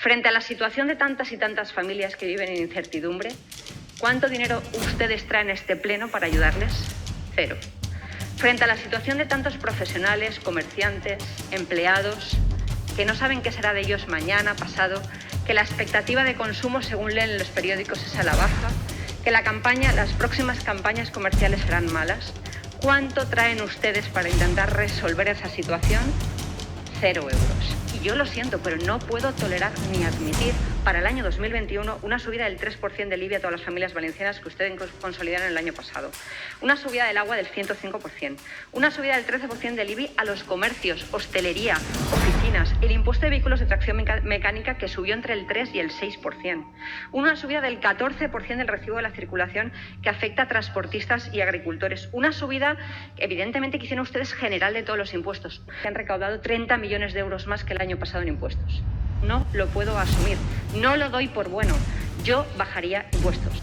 Frente a la situación de tantas y tantas familias que viven en incertidumbre, ¿cuánto dinero ustedes traen a este pleno para ayudarles? Cero. Frente a la situación de tantos profesionales, comerciantes, empleados, que no saben qué será de ellos mañana, pasado, que la expectativa de consumo, según leen en los periódicos, es a la baja, que las próximas campañas comerciales serán malas, ¿cuánto traen ustedes para intentar resolver esa situación? 0 euros. Y yo lo siento, pero no puedo tolerar ni admitir para el año 2021 una subida del 3% del IBI a todas las familias valencianas que ustedes consolidaron el año pasado, una subida del agua del 105%, una subida del 13% del IBI a los comercios, hostelería, oficinas, el impuesto de vehículos de tracción mecánica que subió entre el 3 y el 6%, una subida del 14% del recibo de la circulación que afecta a transportistas y agricultores, una subida evidentemente que hicieron ustedes general de todos los impuestos, que han recaudado 30 millones de euros más que el año pasado en impuestos. No lo puedo asumir, no lo doy por bueno. Yo bajaría impuestos.